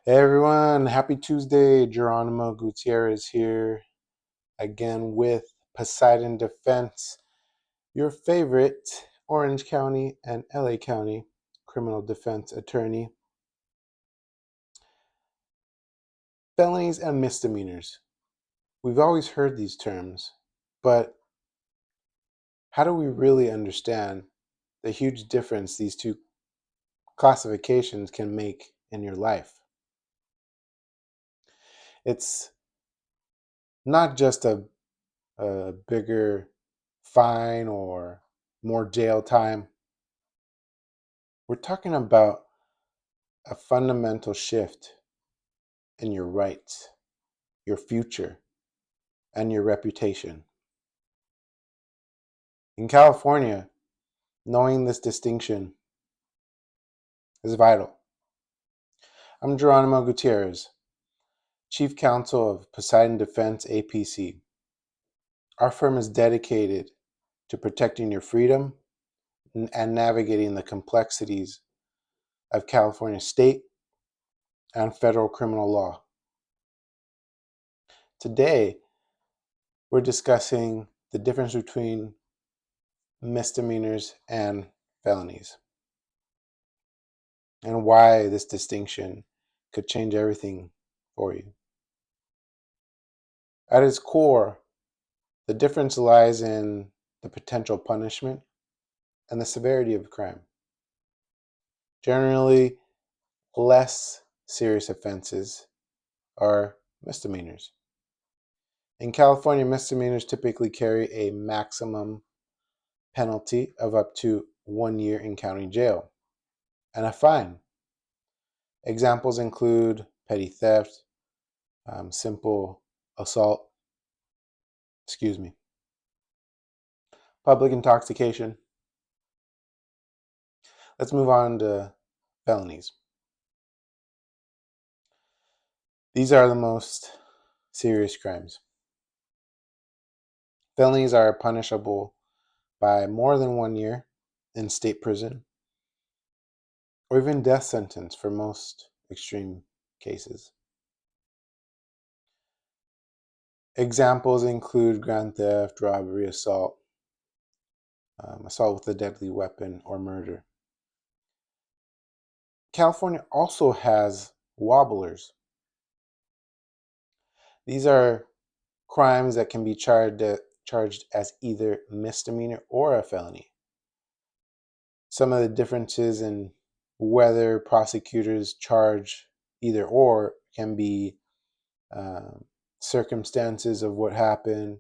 Hey everyone, happy Tuesday. Geronimo Gutierrez here again with Poseidon Defense, your favorite Orange County and LA County criminal defense attorney. Felonies and misdemeanors. We've always heard these terms, but how do we really understand the huge difference these two classifications can make in your life? It's not just a bigger fine or more jail time. We're talking about a fundamental shift in your rights, your future, and your reputation. In California, knowing this distinction is vital. I'm Geronimo Gutierrez, Chief Counsel of Poseidon Defense A.P.C. Our firm is dedicated to protecting your freedom and navigating the complexities of California state and federal criminal law. Today, we're discussing the difference between misdemeanors and felonies, and why this distinction could change everything for you. At its core, the difference lies in the potential punishment and the severity of crime. Generally, less serious offenses are misdemeanors. In California, misdemeanors typically carry a maximum penalty of up to 1 year in county jail and a fine. Examples include petty theft, simple assault, public intoxication. Let's move on to felonies. These are the most serious crimes. Felonies are punishable by more than 1 year in state prison, or even death sentence for most extreme cases. Examples include grand theft, robbery, assault, assault with a deadly weapon, or murder. California also has wobblers. These are crimes that can be charged as either misdemeanor or a felony. Some of the differences in whether prosecutors charge either or can be circumstances of what happened,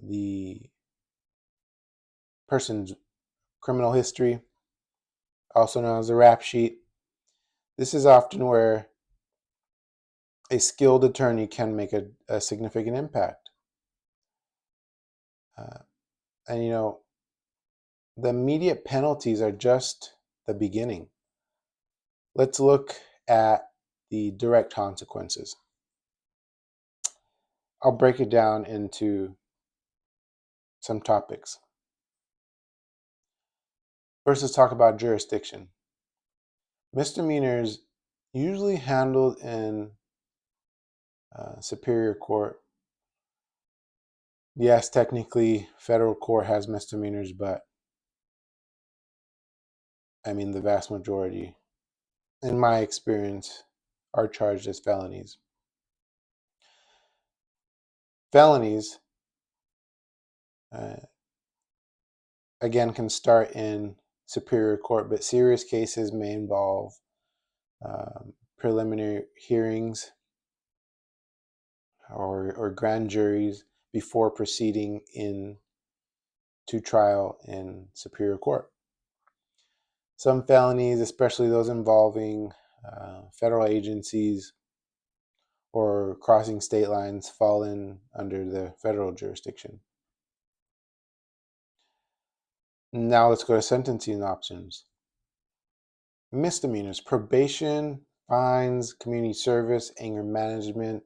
the person's criminal history, also known as a rap sheet. This is often where a skilled attorney can make a significant impact. And the immediate penalties are just the beginning. Let's look at the direct consequences. I'll break it down into some topics. First, let's talk about jurisdiction. Misdemeanors usually handled in superior court. Yes, technically, federal court has misdemeanors, but the vast majority, in my experience, are charged as felonies. Felonies, again, can start in superior court, but serious cases may involve preliminary hearings or grand juries before proceeding to trial in superior court. Some felonies, especially those involving federal agencies or crossing state lines, fall in under the federal jurisdiction. Now let's go to sentencing options. Misdemeanors: probation, fines, community service, anger management,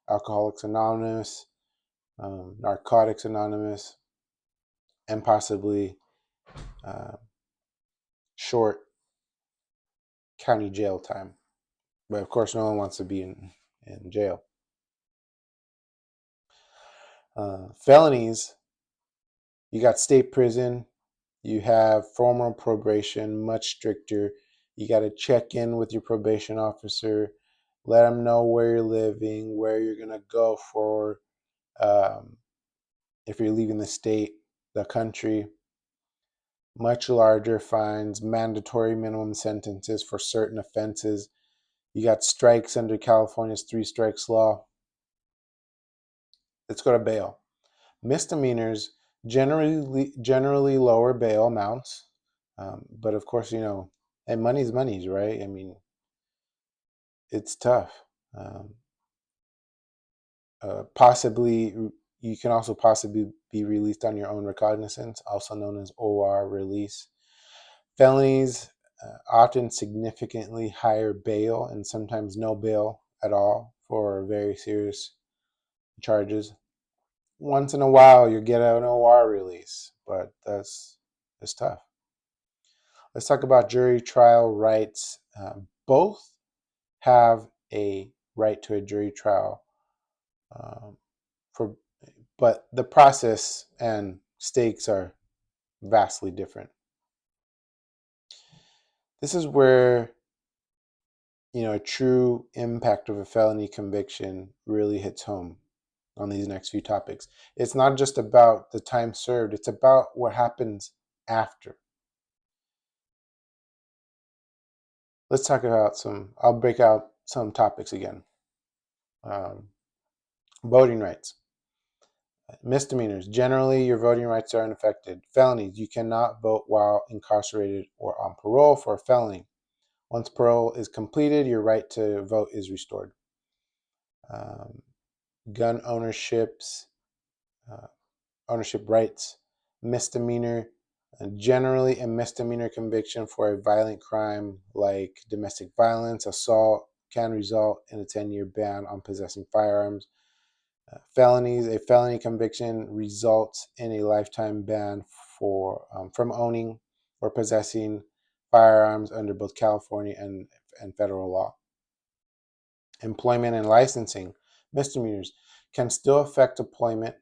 Alcoholics Anonymous, Narcotics Anonymous, and possibly short county jail time But of course, no one wants to be in jail. Felonies, you got state prison, you have formal probation, much stricter. You got to check in with your probation officer, let them know where you're living, where you're going to go for, um, if you're leaving the state, the country. Much larger fines, mandatory minimum sentences for certain offenses. You got strikes under California's three strikes law. Let's go to bail. Misdemeanors generally lower bail amounts, but of course, and money's, right? I mean, it's tough. Um, possibly, you can also possibly be released on your own recognizance, also known as OR release. Felonies often significantly higher bail and sometimes no bail at all for very serious charges. Once in a while, you get an OR release, but that's tough. Let's talk about jury trial rights. Both have a right to a jury trial, um, for, but the process and stakes are vastly different. This is where a true impact of a felony conviction really hits home on these next few topics. It's not just about the time served; it's about what happens after. Let's talk about I'll break out some topics again. Um, Voting rights. Misdemeanors. Generally, your voting rights are unaffected. Felonies. You cannot vote while incarcerated or on parole for a felony. Once parole is completed, your right to vote is restored. Um, Gun ownership rights. Misdemeanor. Generally, a misdemeanor conviction for a violent crime like domestic violence, assault, can result in a 10-year ban on possessing firearms. Felonies, a felony conviction results in a lifetime ban from owning or possessing firearms under both California and federal law. Employment and licensing. Misdemeanors can still affect employment,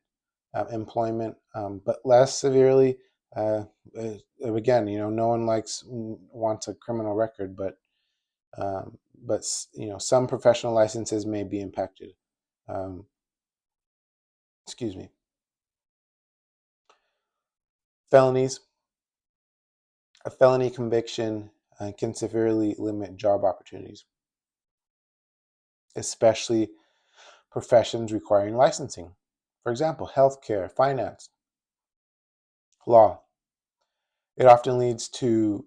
but less severely. Uh, Again, no one wants a criminal record, but some professional licenses may be impacted. Um, excuse me. Felonies. A felony conviction can severely limit job opportunities, especially professions requiring licensing. For example, healthcare, finance, law. It often leads to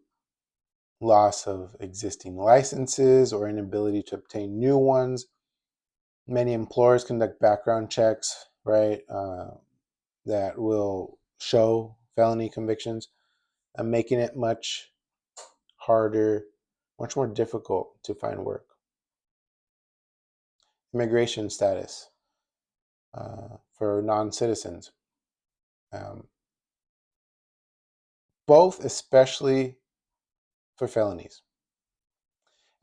loss of existing licenses or inability to obtain new ones. Many employers conduct background checks, right, that will show felony convictions, and making it much harder, much more difficult to find work. Immigration status for non-citizens. Um, Both, especially for felonies.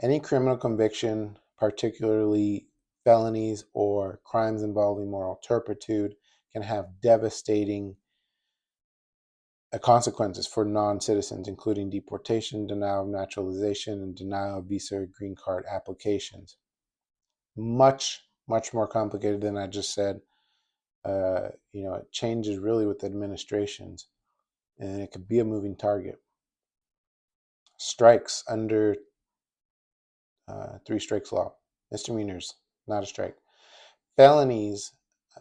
Any criminal conviction, particularly felonies or crimes involving moral turpitude, can have devastating consequences for non-citizens, including deportation, denial of naturalization, and denial of visa or green card applications. Much, much more complicated than I just said. It changes really with administrations, and it could be a moving target. Strikes under three strikes law. Misdemeanors, not a strike. Felonies,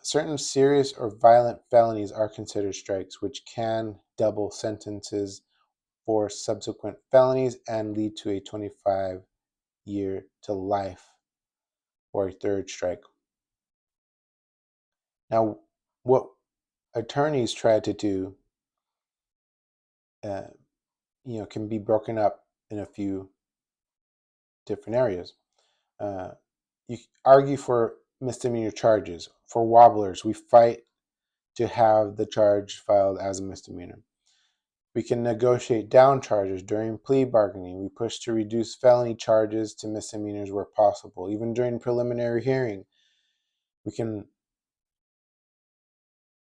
certain serious or violent felonies are considered strikes, which can double sentences for subsequent felonies and lead to a 25-year to life for a third strike. Now, what attorneys try to do, uh, can be broken up in a few different areas. You argue for misdemeanor charges. For wobblers, we fight to have the charge filed as a misdemeanor. We can negotiate down charges during plea bargaining. We push to reduce felony charges to misdemeanors where possible. Even during preliminary hearing, we can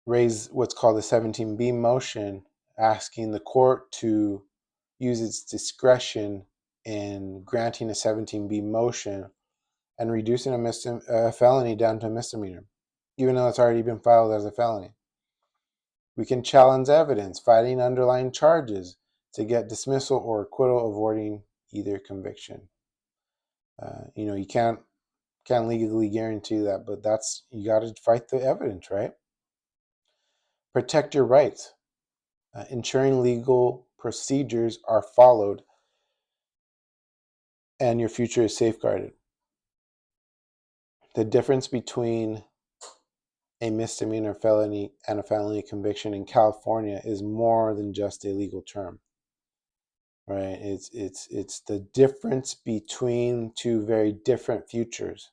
raise what's called a 17B motion, asking the court to use its discretion in granting a 17B motion and reducing a felony down to a misdemeanor, even though it's already been filed as a felony. We can challenge evidence, fighting underlying charges to get dismissal or acquittal, avoiding either conviction. You can't legally guarantee that, but you got to fight the evidence, right? Protect your rights, ensuring legal procedures are followed and your future is safeguarded. The difference between a misdemeanor felony and a felony conviction in California is more than just a legal term, right? It's the difference between two very different futures.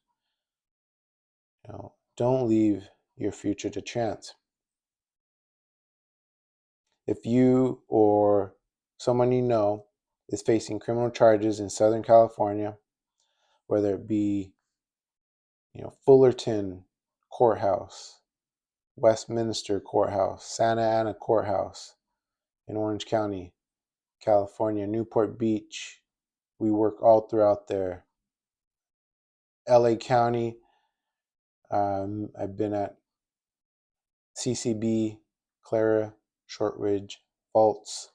Don't leave your future to chance. If you or someone you know is facing criminal charges in Southern California, whether it be Fullerton Courthouse, Westminster Courthouse, Santa Ana Courthouse in Orange County, California, Newport Beach, we work all throughout there. LA County, I've been at CCB, Clara, Shortridge, Fultz,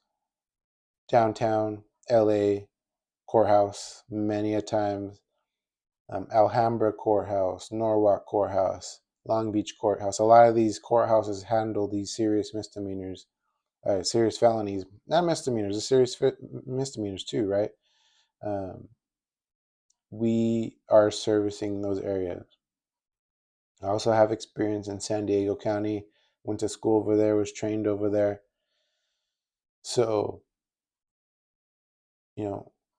downtown LA Courthouse many a times, Alhambra Courthouse, Norwalk Courthouse, Long Beach Courthouse. A lot of these courthouses handle these serious misdemeanors, serious felonies, not misdemeanors, serious misdemeanors too, right? We are servicing those areas. I also have experience in San Diego County, went to school over there, was trained over there. So,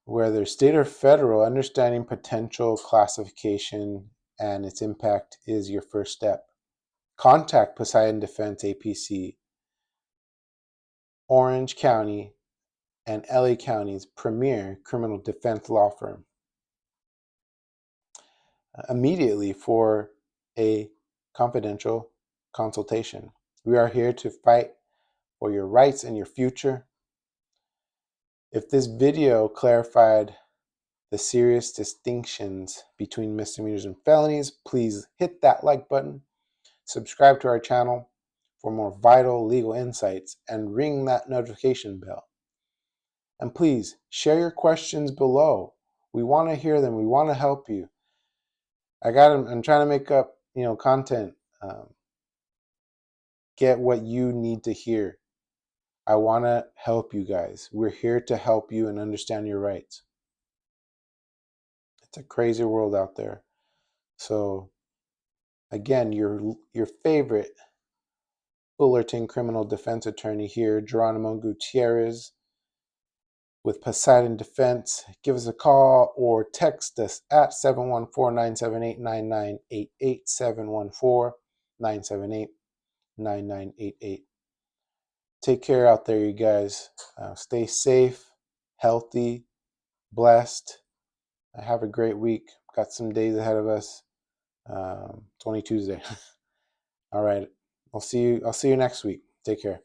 whether state or federal, understanding potential classification and its impact is your first step. Contact Poseidon Defense A.P.C, Orange County and LA County's premier criminal defense law firm, immediately for a confidential consultation. We are here to fight for your rights and your future. If this video clarified the serious distinctions between misdemeanors and felonies, please hit that like button, subscribe to our channel for more vital legal insights, and ring that notification bell. And please share your questions below. We want to hear them. We want to help you. I'm trying to make up, content. Get what you need to hear. I want to help you guys. We're here to help you and understand your rights. It's a crazy world out there. So, again, your favorite Fullerton criminal defense attorney here, Geronimo Gutierrez with Poseidon Defense. Give us a call or text us at 714-978-9988, 714-978-9988. Take care out there, you guys. Stay safe, healthy, blessed. Have a great week. Got some days ahead of us. It's only Tuesday. All right. I'll see you next week. Take care.